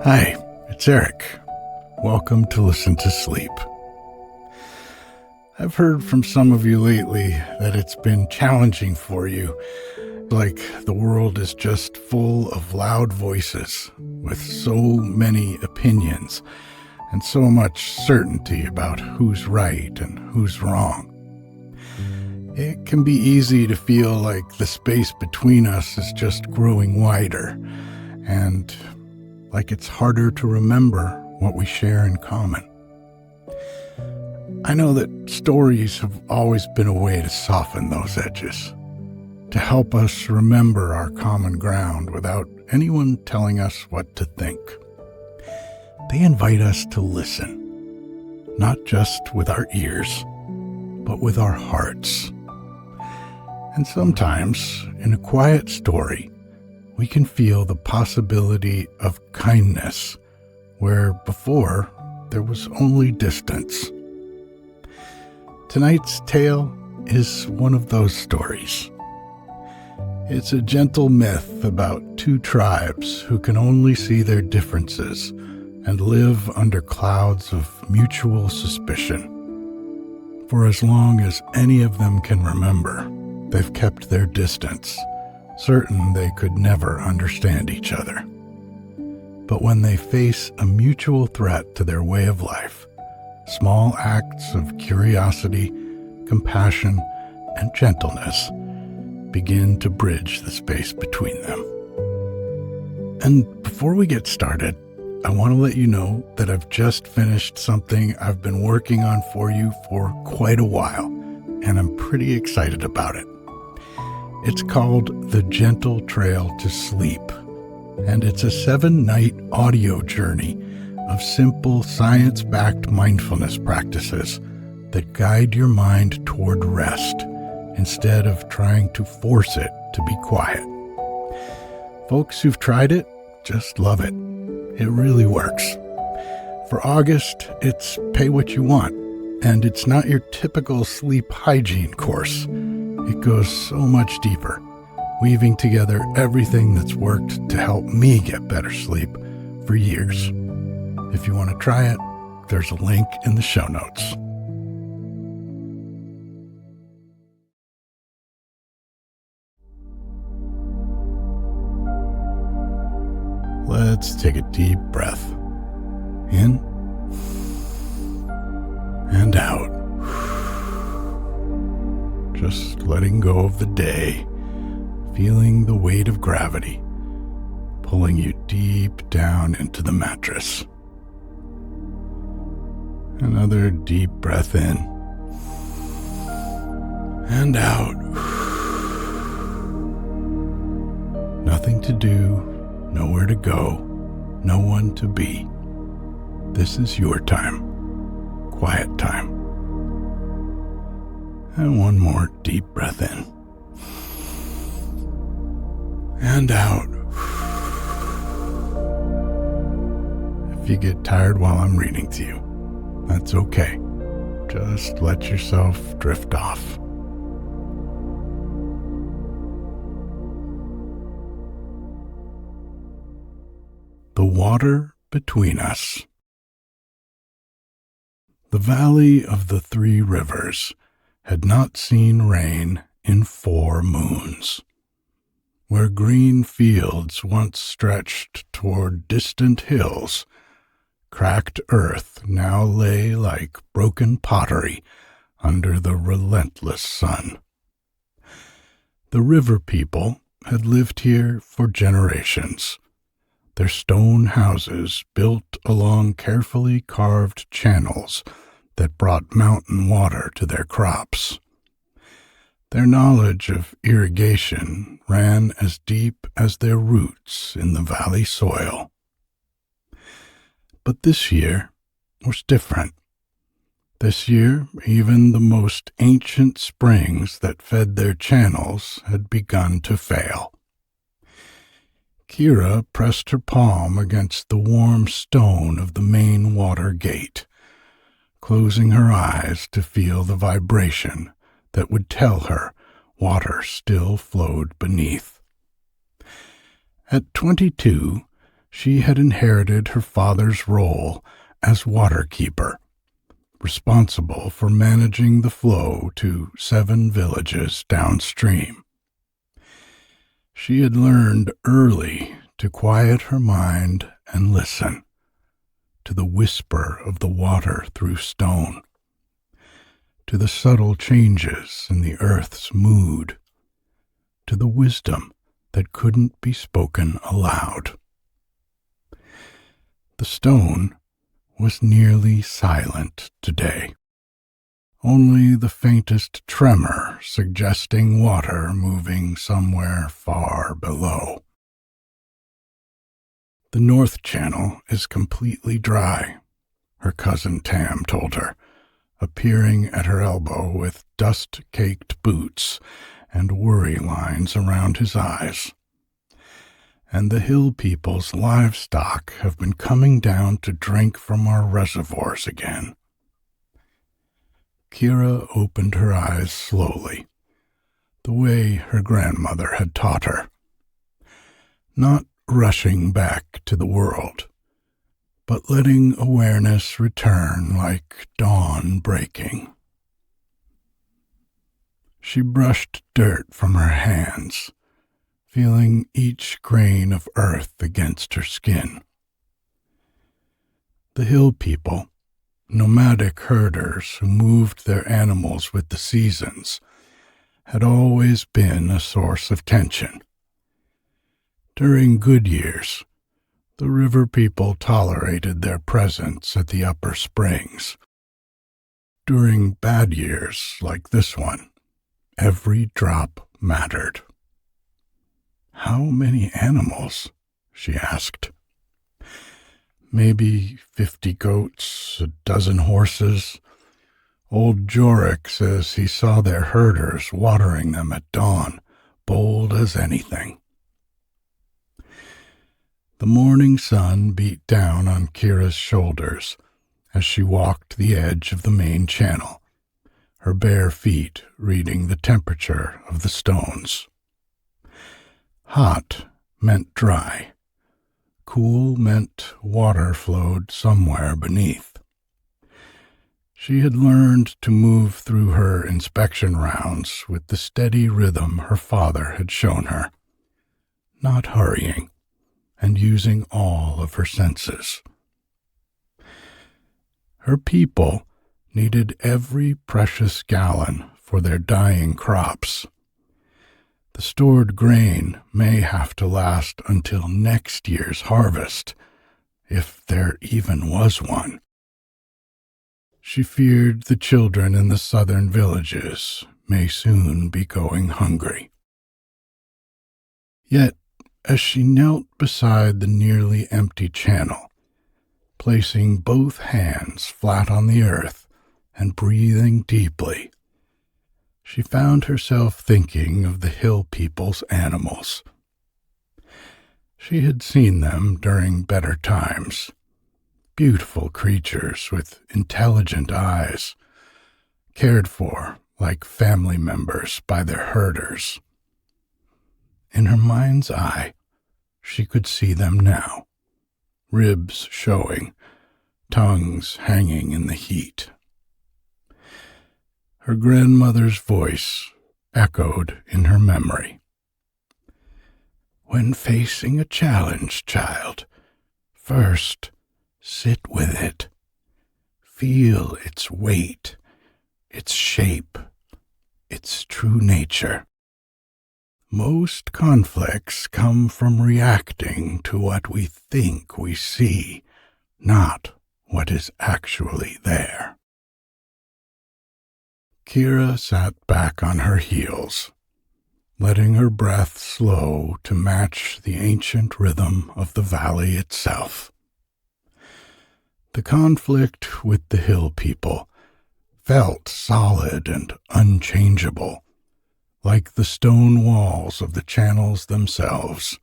Hi, it's Eric. Welcome to Listen to Sleep. I've heard from some of you lately that it's been challenging for you, like the world is just full of loud voices with so many opinions and so much certainty about who's right and who's wrong. It can be easy to feel like the space between us is just growing wider, and like it's harder to remember what we share in common. I know that stories have always been a way to soften those edges, to help us remember our common ground without anyone telling us what to think. They invite us to listen, not just with our ears, but with our hearts. And sometimes, in a quiet story, we can feel the possibility of kindness, where before there was only distance. Tonight's tale is one of those stories. It's a gentle myth about two tribes who can only see their differences and live under clouds of mutual suspicion. For as long as any of them can remember, they've kept their distance, certain they could never understand each other. But when they face a mutual threat to their way of life, small acts of curiosity, compassion, and gentleness begin to bridge the space between them. And before we get started, I want to let you know that I've just finished something I've been working on for you for quite a while, and I'm pretty excited about it. It's called The Gentle Trail to Sleep, and it's a 7-night audio journey of simple science-backed mindfulness practices that guide your mind toward rest instead of trying to force it to be quiet. Folks who've tried it just love it. It really works. For August, it's Pay What You Want, and it's not your typical sleep hygiene course. It goes so much deeper, weaving together everything that's worked to help me get better sleep for years. If you want to try it, there's a link in the show notes. Let's take a deep breath. In and out. Just letting go of the day, feeling the weight of gravity, pulling you deep down into the mattress. Another deep breath in and out. Nothing to do, nowhere to go, no one to be. This is your time, quiet time. And one more deep breath in and out. If you get tired while I'm reading to you, that's okay. Just let yourself drift off. The water between us. The valley of the 3 rivers had not seen rain in 4 moons. Where green fields once stretched toward distant hills, cracked earth now lay like broken pottery under the relentless sun. The river people had lived here for generations, their stone houses built along carefully carved channels that brought mountain water to their crops. Their knowledge of irrigation ran as deep as their roots in the valley soil. But this year was different. This year, even the most ancient springs that fed their channels had begun to fail. Kira pressed her palm against the warm stone of the main water gate, closing her eyes to feel the vibration that would tell her water still flowed beneath. At 22, She had inherited her father's role as water keeper, responsible for managing the flow to 7 villages downstream. She had learned early to quiet her mind and listen to the whisper of the water through stone, to the subtle changes in the earth's mood, to the wisdom that couldn't be spoken aloud. The stone was nearly silent today, only the faintest tremor suggesting water moving somewhere far below. The North Channel is completely dry, her cousin Tam told her, appearing at her elbow with dust-caked boots and worry lines around his eyes. And the hill people's livestock have been coming down to drink from our reservoirs again. Kira opened her eyes slowly, the way her grandmother had taught her. Not rushing back to the world, but letting awareness return like dawn breaking. She brushed dirt from her hands, feeling each grain of earth against her skin. The hill people, nomadic herders who moved their animals with the seasons, had always been a source of tension. During good years, the river people tolerated their presence at the upper springs. During bad years like this one, every drop mattered. "How many animals?" she asked. "Maybe 50 goats, a dozen horses. Old Jorik says he saw their herders watering them at dawn, bold as anything." The morning sun beat down on Kira's shoulders as she walked the edge of the main channel, her bare feet reading the temperature of the stones. Hot meant dry. Cool meant water flowed somewhere beneath. She had learned to move through her inspection rounds with the steady rhythm her father had shown her, not hurrying, and using all of her senses. Her people needed every precious gallon for their dying crops. The stored grain may have to last until next year's harvest, if there even was one. She feared the children in the southern villages may soon be going hungry. Yet, as she knelt beside the nearly empty channel, placing both hands flat on the earth and breathing deeply, she found herself thinking of the hill people's animals. She had seen them during better times, beautiful creatures with intelligent eyes, cared for like family members by their herders. In her mind's eye, she could see them now, ribs showing, tongues hanging in the heat. Her grandmother's voice echoed in her memory. "When facing a challenge, child, first sit with it. Feel its weight, its shape, its true nature. Most conflicts come from reacting to what we think we see, not what is actually there." Kira sat back on her heels, letting her breath slow to match the ancient rhythm of the valley itself. The conflict with the hill people felt solid and unchangeable, like the stone walls of the channels themselves.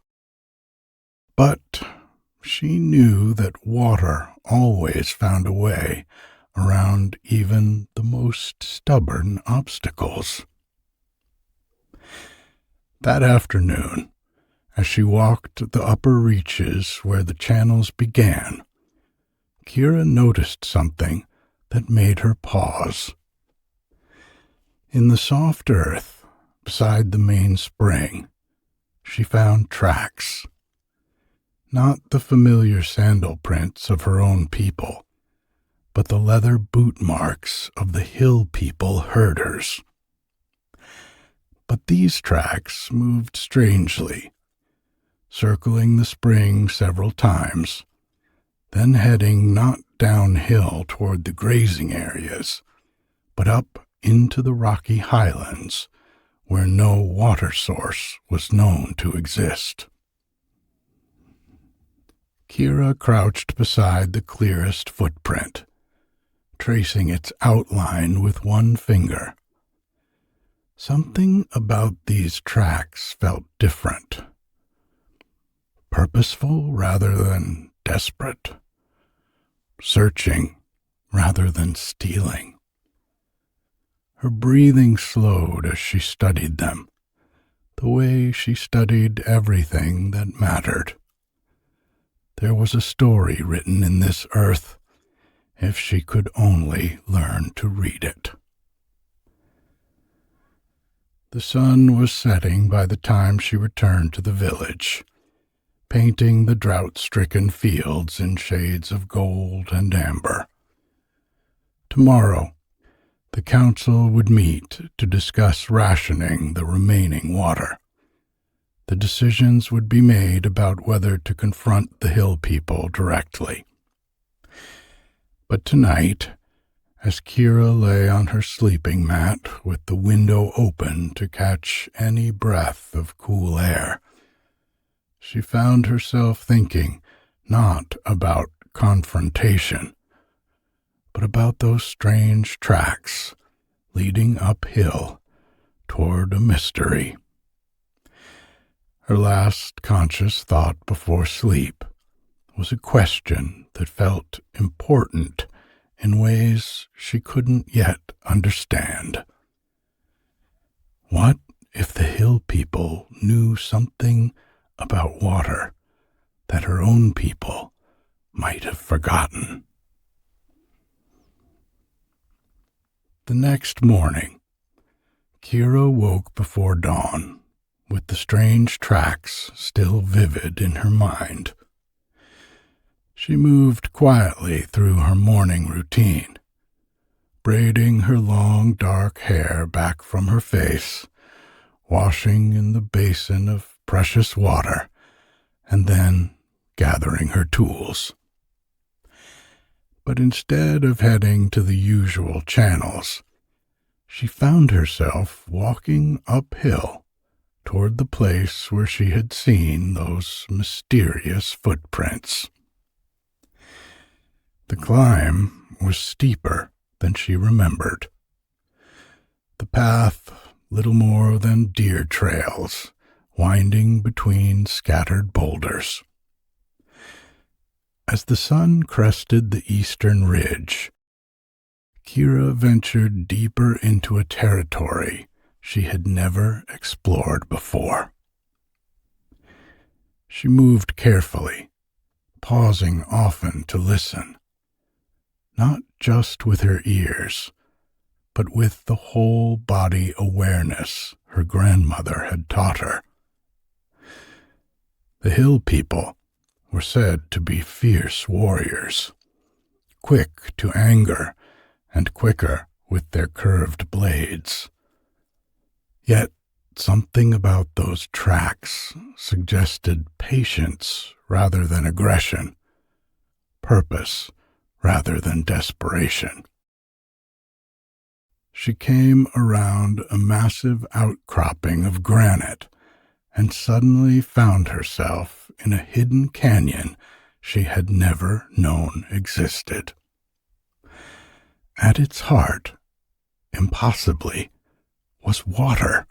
But she knew that water always found a way around even the most stubborn obstacles. That afternoon, As she walked the upper reaches where the channels began, Kira noticed something that made her pause. In the soft earth, beside the main spring, she found tracks. Not the familiar sandal prints of her own people, but the leather boot marks of the hill people herders. But these tracks moved strangely, circling the spring several times, then heading not downhill toward the grazing areas, but up into the rocky highlands where no water source was known to exist. Kira crouched beside the clearest footprint, tracing its outline with one finger. Something about these tracks felt different, purposeful rather than desperate, searching rather than stealing. Her breathing slowed as she studied them, the way she studied everything that mattered. There was a story written in this earth, if she could only learn to read it. The sun was setting by the time she returned to the village, painting the drought-stricken fields in shades of gold and amber. Tomorrow, the council would meet to discuss rationing the remaining water. The decisions would be made about whether to confront the hill people directly. But tonight, as Kira lay on her sleeping mat with the window open to catch any breath of cool air, she found herself thinking not about confrontation, but about those strange tracks leading uphill toward a mystery. Her last conscious thought before sleep was a question that felt important in ways she couldn't yet understand. What if the hill people knew something about water that her own people might have forgotten? The next morning, Kira woke before dawn, with the strange tracks still vivid in her mind. She moved quietly through her morning routine, braiding her long dark hair back from her face, washing in the basin of precious water, and then gathering her tools. But instead of heading to the usual channels, she found herself walking uphill toward the place where she had seen those mysterious footprints. The climb was steeper than she remembered. The path little more than deer trails, winding between scattered boulders. As the sun crested the eastern ridge, Kira ventured deeper into a territory she had never explored before. She moved carefully, pausing often to listen, not just with her ears, but with the whole body awareness her grandmother had taught her. The hill people were said to be fierce warriors, quick to anger and quicker with their curved blades. Yet something about those tracks suggested patience rather than aggression, purpose rather than desperation. She came around a massive outcropping of granite and suddenly found herself in a hidden canyon she had never known existed. At its heart, impossibly, was water,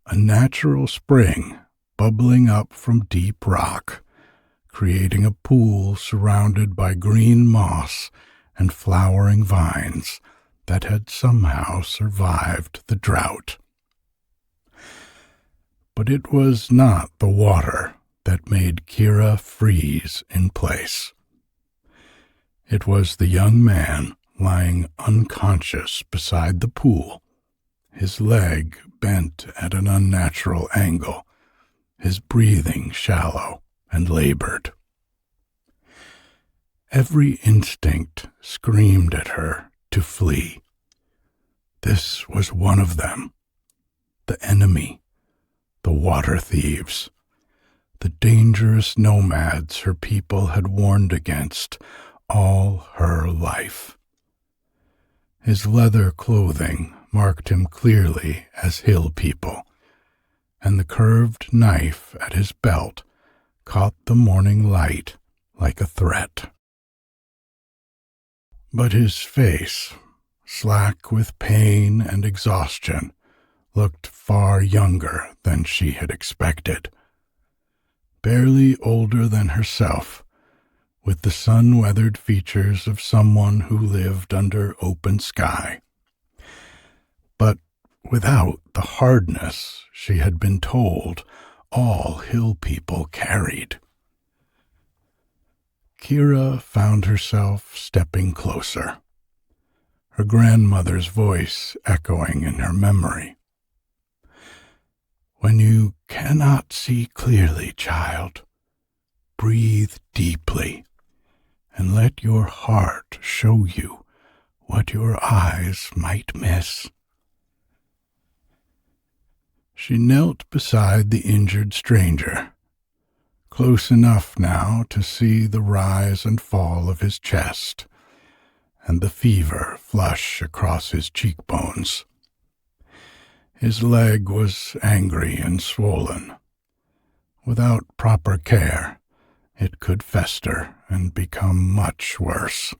a natural spring bubbling up from deep rock, creating a pool surrounded by green moss and flowering vines that had somehow survived the drought. But it was not the water that made Kira freeze in place. It was the young man lying unconscious beside the pool, his leg bent at an unnatural angle, his breathing shallow and labored. Every instinct screamed at her to flee. This was one of them, the enemy, the water thieves, the dangerous nomads her people had warned against all her life. His leather clothing marked him clearly as hill people, and the curved knife at his belt caught the morning light like a threat. But his face, slack with pain and exhaustion, looked far younger than she had expected. Barely older than herself, with the sun-weathered features of someone who lived under open sky, but without the hardness she had been told all hill people carried. Kira found herself stepping closer, her grandmother's voice echoing in her memory. "When you cannot see clearly, child, breathe deeply and let your heart show you what your eyes might miss." She knelt beside the injured stranger, close enough now to see the rise and fall of his chest and the fever flush across his cheekbones. His leg was angry and swollen. Without proper care, it could fester and become much worse.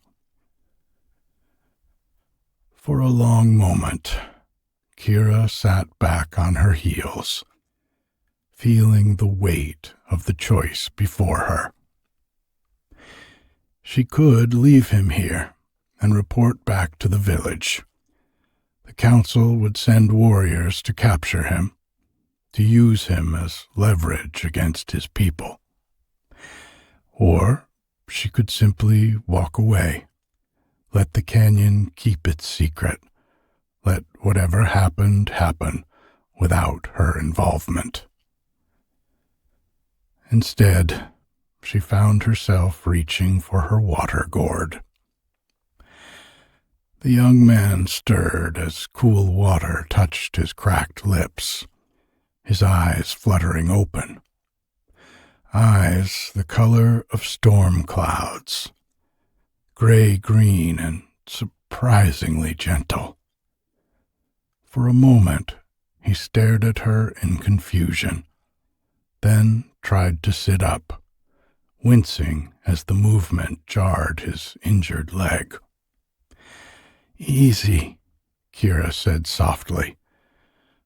For a long moment, Kira sat back on her heels, feeling the weight of the choice before her. She could leave him here and report back to the village. The council would send warriors to capture him, to use him as leverage against his people. Or she could simply walk away, let the canyon keep its secret, let whatever happened happen without her involvement. Instead, she found herself reaching for her water gourd. The young man stirred as cool water touched his cracked lips, his eyes fluttering open. Eyes the color of storm clouds, gray-green and surprisingly gentle. For a moment, he stared at her in confusion, then tried to sit up, wincing as the movement jarred his injured leg. "Easy," Kira said softly,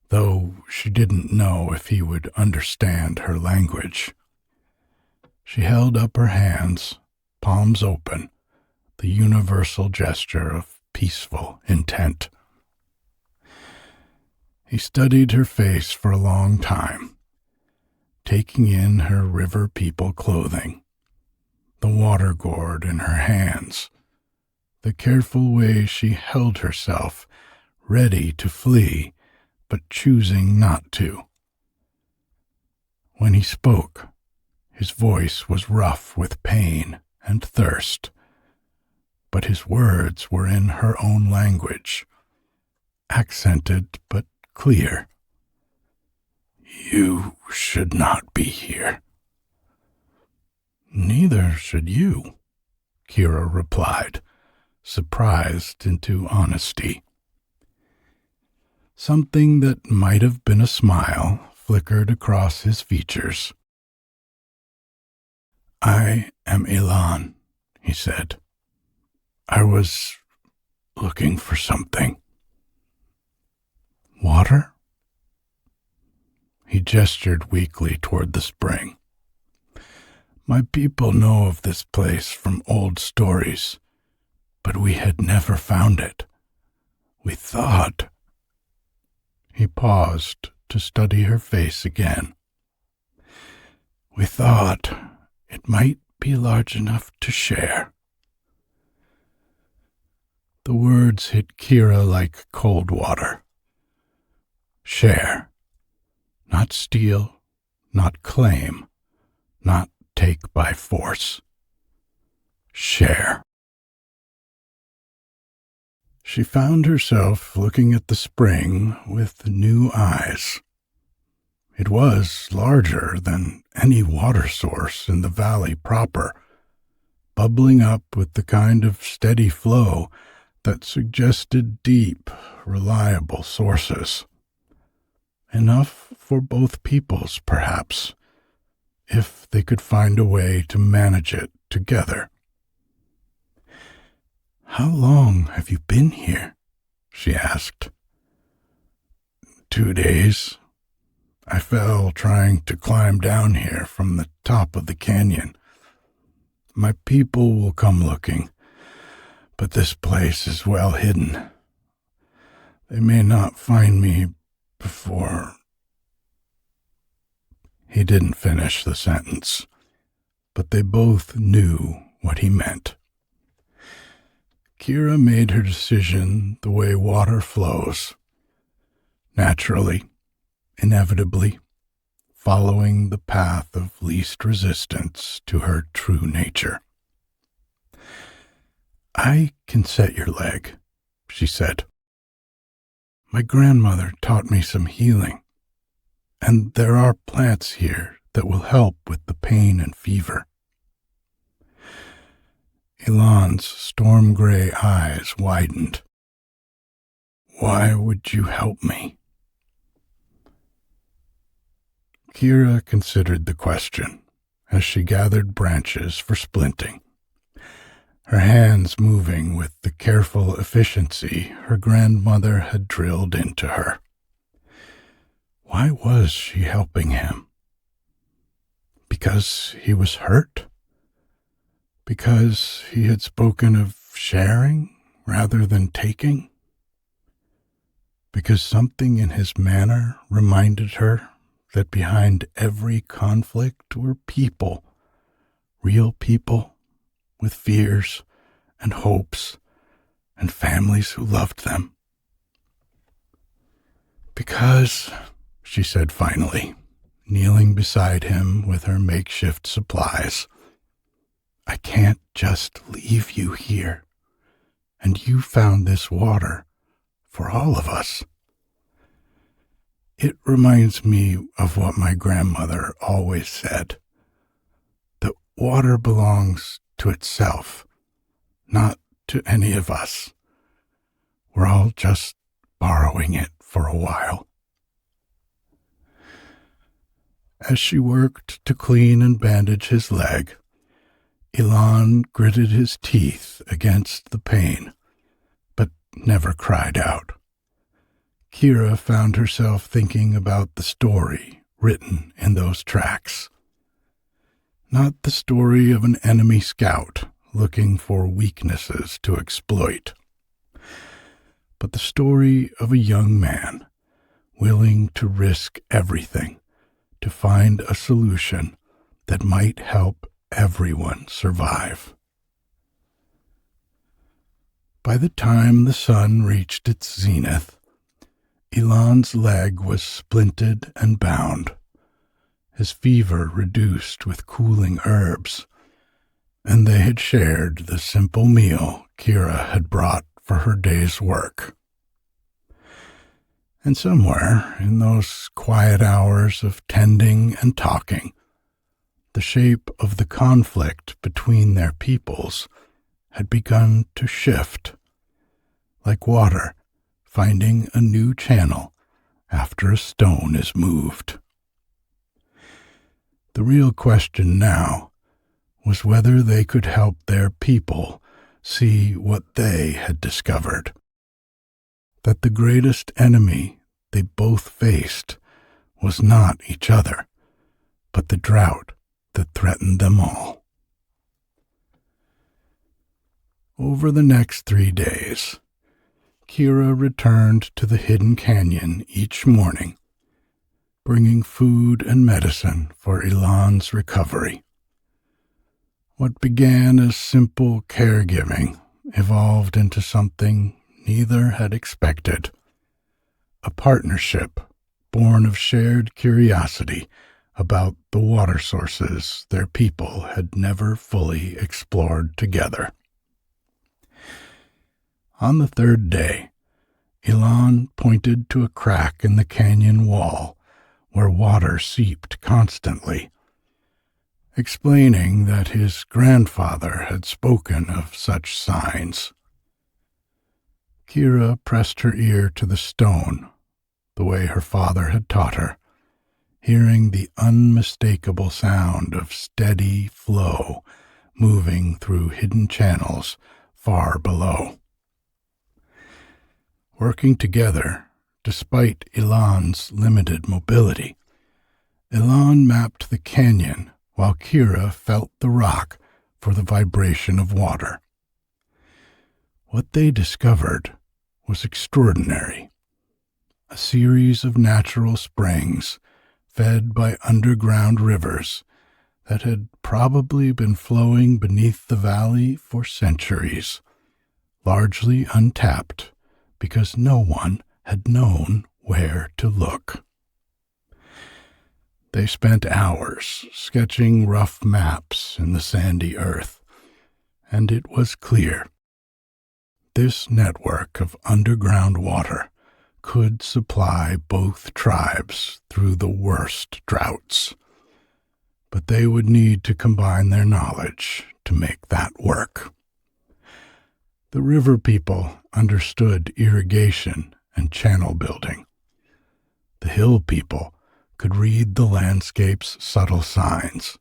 though she didn't know if he would understand her language. She held up her hands, palms open, the universal gesture of peaceful intent. He studied her face for a long time, taking in her river people clothing, the water gourd in her hands, the careful way she held herself, ready to flee, but choosing not to. When he spoke, his voice was rough with pain and thirst, but his words were in her own language, accented but clear. "You should not be here." "Neither should you," Kira replied, surprised into honesty. Something that might have been a smile flickered across his features. "I am Elan," he said. "I was looking for something." "Water?" He gestured weakly toward the spring. "My people know of this place from old stories, but we had never found it. We thought—" He paused to study her face again. We thought it might be large enough to share. The words hit Kira like cold water. Share. Not steal, not claim, not take by force. Share. She found herself looking at the spring with new eyes. It was larger than any water source in the valley proper, bubbling up with the kind of steady flow that suggested deep, reliable sources. Enough for both peoples, perhaps, if they could find a way to manage it together. "How long have you been here?" she asked. 2 days. I fell trying to climb down here from the top of the canyon. My people will come looking, but this place is well hidden. They may not find me before... He didn't finish the sentence, but they both knew what he meant. Kira made her decision the way water flows, naturally, inevitably, following the path of least resistance to her true nature. "I can set your leg," she said. "My grandmother taught me some healing, and there are plants here that will help with the pain and fever." Elon's storm-gray eyes widened. "Why would you help me?" Kira considered the question as she gathered branches for splinting, her hands moving with the careful efficiency her grandmother had drilled into her. Why was she helping him? Because he was hurt? Because he had spoken of sharing rather than taking? Because something in his manner reminded her that behind every conflict were people, real people, with fears and hopes and families who loved them? "Because," she said finally, kneeling beside him with her makeshift supplies, "I can't just leave you here, and you found this water for all of us. It reminds me of what my grandmother always said, that water belongs to itself, not to any of us. We're all just borrowing it for a while." As she worked to clean and bandage his leg, Elon gritted his teeth against the pain, but never cried out. Kira found herself thinking about the story written in those tracks. Not the story of an enemy scout looking for weaknesses to exploit, but the story of a young man willing to risk everything to find a solution that might help everyone survive. By the time the sun reached its zenith, Elon's leg was splinted and bound, his fever reduced with cooling herbs, and they had shared the simple meal Kira had brought for her day's work. And somewhere in those quiet hours of tending and talking, the shape of the conflict between their peoples had begun to shift, like water finding a new channel after a stone is moved. The real question now was whether they could help their people see what they had discovered, that the greatest enemy they both faced was not each other, but the drought that threatened them all. Over the next 3 days, Kira returned to the hidden canyon each morning bringing food and medicine for Ilan's recovery. What began as simple caregiving evolved into something neither had expected, a partnership born of shared curiosity about the water sources their people had never fully explored together. On the third day, Ilan pointed to a crack in the canyon wall where water seeped constantly, explaining that his grandfather had spoken of such signs. Kira pressed her ear to the stone, the way her father had taught her, hearing the unmistakable sound of steady flow moving through hidden channels far below. Working together, despite Ilan's limited mobility, Ilan mapped the canyon while Kira felt the rock for the vibration of water. What they discovered was extraordinary. A series of natural springs fed by underground rivers that had probably been flowing beneath the valley for centuries, largely untapped because no one had known where to look. They spent hours sketching rough maps in the sandy earth, and it was clear. This network of underground water could supply both tribes through the worst droughts, but they would need to combine their knowledge to make that work. The river people understood irrigation and channel building. The hill people could read the landscape's subtle signs,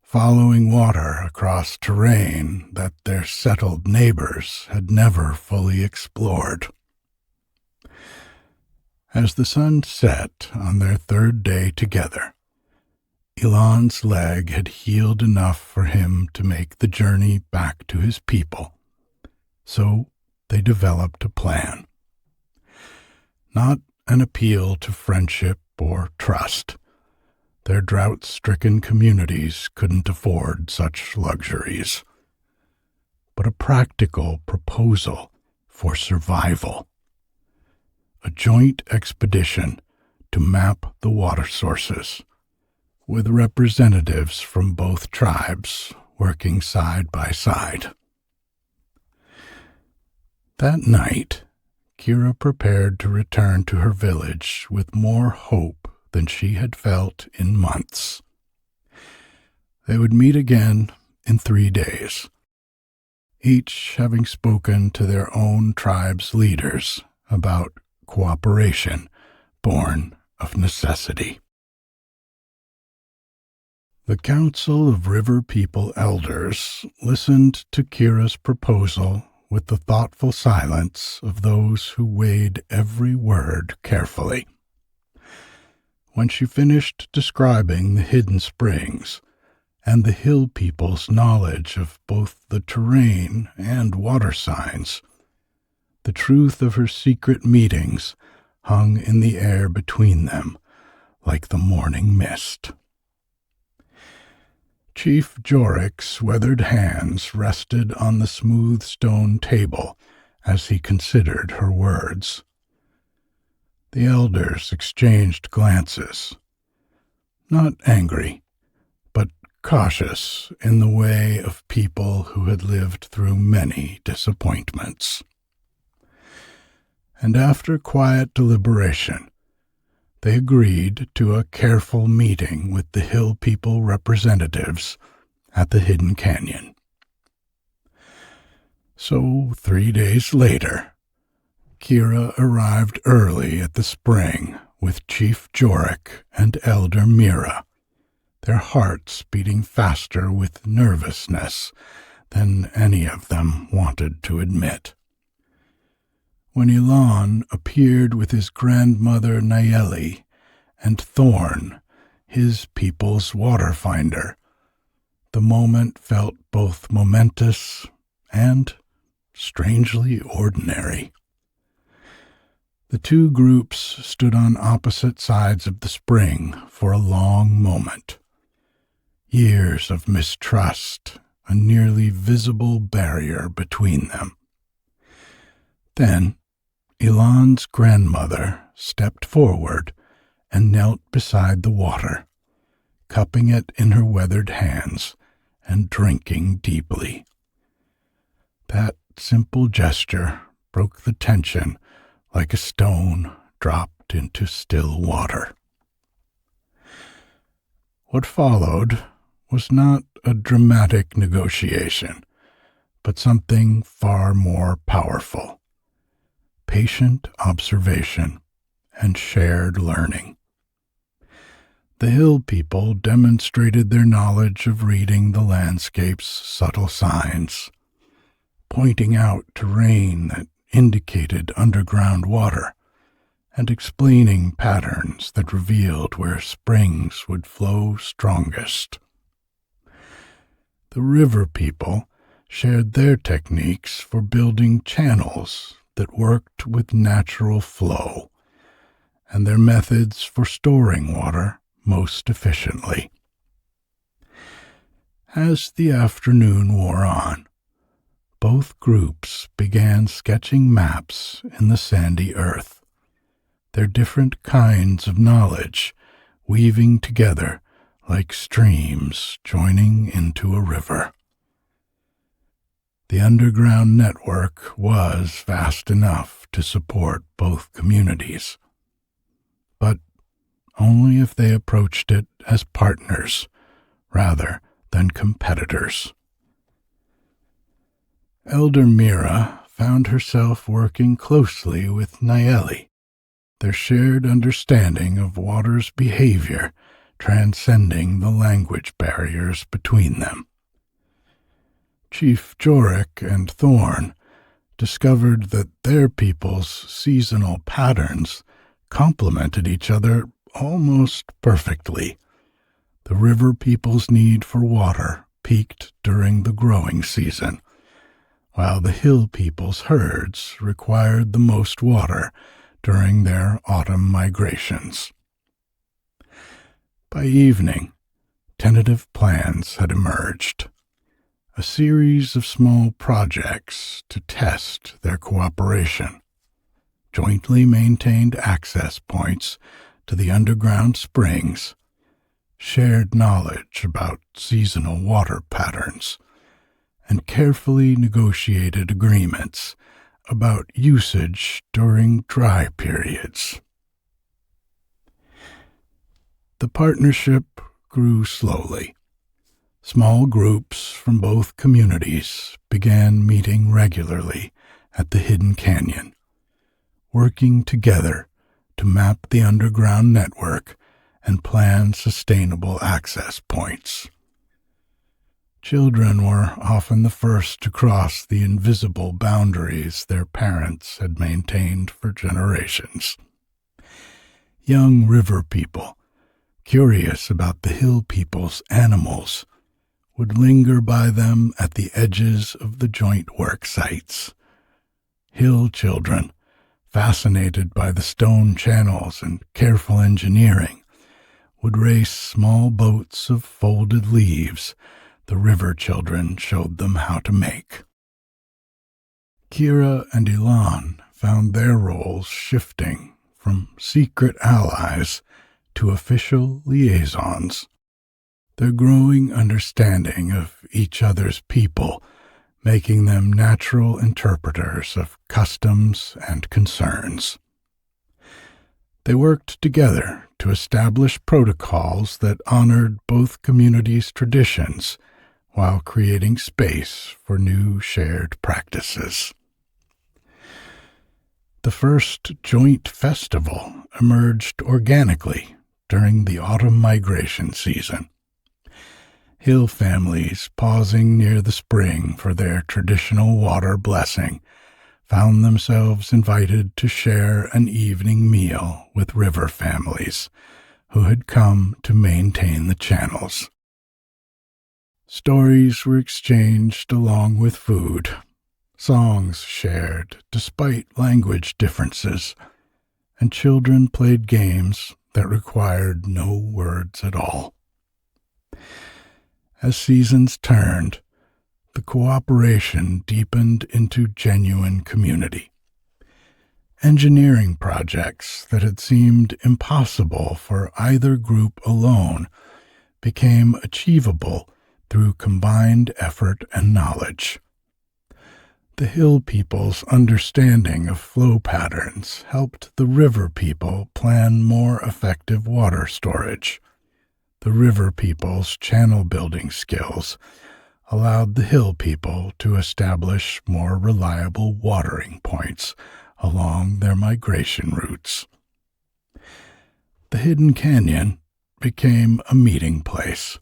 following water across terrain that their settled neighbors had never fully explored. As the sun set on their third day together, Ilan's leg had healed enough for him to make the journey back to his people. So they developed a plan. Not an appeal to friendship or trust. Their drought-stricken communities couldn't afford such luxuries. But a practical proposal for survival. A joint expedition to map the water sources, with representatives from both tribes working side by side. That night, Kira prepared to return to her village with more hope than she had felt in months. They would meet again in 3 days, each having spoken to their own tribe's leaders about cooperation born of necessity. The Council of River People Elders listened to Kira's proposal with the thoughtful silence of those who weighed every word carefully. When she finished describing the hidden springs and the hill people's knowledge of both the terrain and water signs, the truth of her secret meetings hung in the air between them like the morning mist. Chief Jorik's weathered hands rested on the smooth stone table as he considered her words. The elders exchanged glances, not angry, but cautious in the way of people who had lived through many disappointments. And after quiet deliberation, they agreed to a careful meeting with the hill people representatives at the hidden canyon. So 3 days later, Kira arrived early at the spring with Chief Jorik and Elder Mira, their hearts beating faster with nervousness than any of them wanted to admit. When Ilan appeared with his grandmother Nayeli and Thorn, his people's water finder, the moment felt both momentous and strangely ordinary. The two groups stood on opposite sides of the spring for a long moment. Years of mistrust, a nearly visible barrier between them. Then, Elon's grandmother stepped forward and knelt beside the water, cupping it in her weathered hands and drinking deeply. That simple gesture broke the tension like a stone dropped into still water. What followed was not a dramatic negotiation, but something far more powerful. Patient observation and shared learning. The hill people demonstrated their knowledge of reading the landscape's subtle signs, pointing out terrain that indicated underground water, and explaining patterns that revealed where springs would flow strongest. The river people shared their techniques for building channels that worked with natural flow, and their methods for storing water most efficiently. As the afternoon wore on, both groups began sketching maps in the sandy earth, their different kinds of knowledge weaving together like streams joining into a river. The underground network was vast enough to support both communities, but only if they approached it as partners rather than competitors. Elder Mira found herself working closely with Nayeli, their shared understanding of water's behavior transcending the language barriers between them. Chief Jorik and Thorn discovered that their people's seasonal patterns complemented each other almost perfectly. The river people's need for water peaked during the growing season, while the hill people's herds required the most water during their autumn migrations. By evening, tentative plans had emerged, a series of small projects to test their cooperation, jointly maintained access points to the underground springs, shared knowledge about seasonal water patterns, and carefully negotiated agreements about usage during dry periods. The partnership grew slowly. Small groups from both communities began meeting regularly at the hidden canyon, working together to map the underground network and plan sustainable access points. Children were often the first to cross the invisible boundaries their parents had maintained for generations. Young river people, curious about the hill people's animals, would linger by them at the edges of the joint work sites. Hill children, fascinated by the stone channels and careful engineering, would race small boats of folded leaves the river children showed them how to make. Kira and Elon found their roles shifting from secret allies to official liaisons. Their growing understanding of each other's people making them natural interpreters of customs and concerns. They worked together to establish protocols that honored both communities' traditions while creating space for new shared practices. The first joint festival emerged organically during the autumn migration season. Hill families pausing near the spring for their traditional water blessing found themselves invited to share an evening meal with river families who had come to maintain the channels. Stories were exchanged along with food, songs shared despite language differences, and children played games that required no words at all. As seasons turned, the cooperation deepened into genuine community. Engineering projects that had seemed impossible for either group alone became achievable through combined effort and knowledge. The hill people's understanding of flow patterns helped the river people plan more effective water storage. The river people's channel building skills allowed the hill people to establish more reliable watering points along their migration routes. The hidden canyon became a meeting place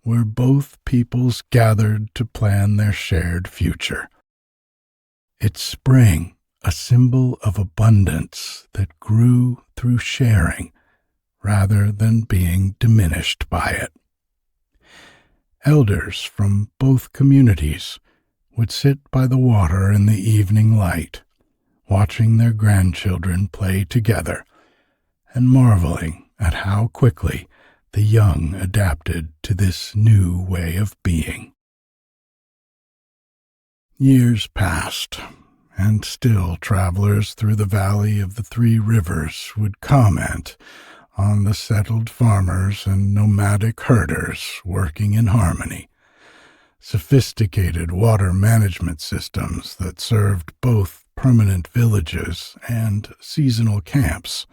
where both peoples gathered to plan their shared future. Its spring, a symbol of abundance that grew through sharing rather than being diminished by it. Elders from both communities would sit by the water in the evening light, watching their grandchildren play together and marveling at how quickly the young adapted to this new way of being. Years passed, and still travelers through the valley of the three rivers would comment on the settled farmers and nomadic herders working in harmony, sophisticated water management systems that served both permanent villages and seasonal camps,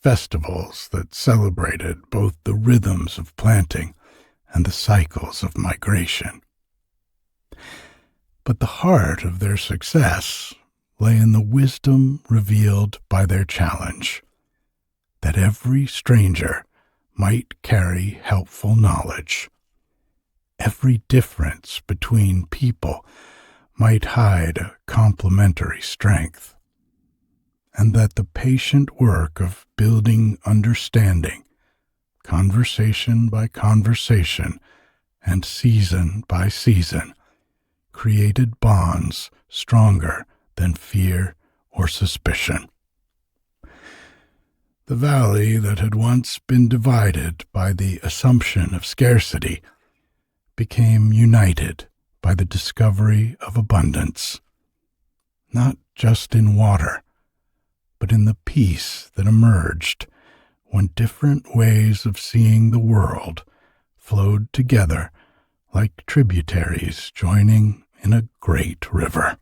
festivals that celebrated both the rhythms of planting and the cycles of migration. But the heart of their success lay in the wisdom revealed by their challenge, that every stranger might carry helpful knowledge. Every difference between people might hide a complementary strength, and that the patient work of building understanding, conversation by conversation and season by season, created bonds stronger than fear or suspicion. The valley that had once been divided by the assumption of scarcity became united by the discovery of abundance, not just in water, but in the peace that emerged when different ways of seeing the world flowed together like tributaries joining in a great river.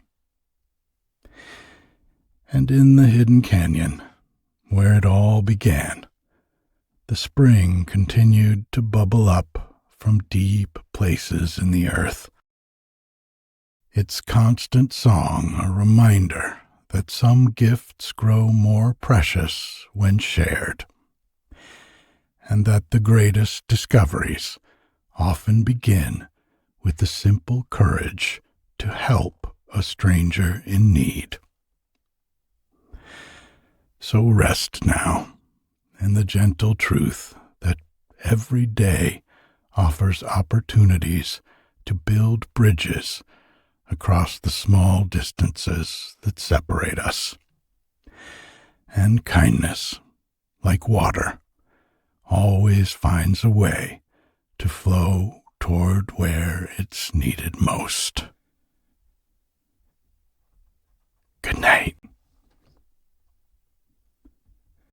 And in the hidden canyon, where it all began, the spring continued to bubble up from deep places in the earth. Its constant song a reminder that some gifts grow more precious when shared, and that the greatest discoveries often begin with the simple courage to help a stranger in need. So rest now in the gentle truth that every day offers opportunities to build bridges across the small distances that separate us. And kindness, like water, always finds a way to flow toward where it's needed most. Good night.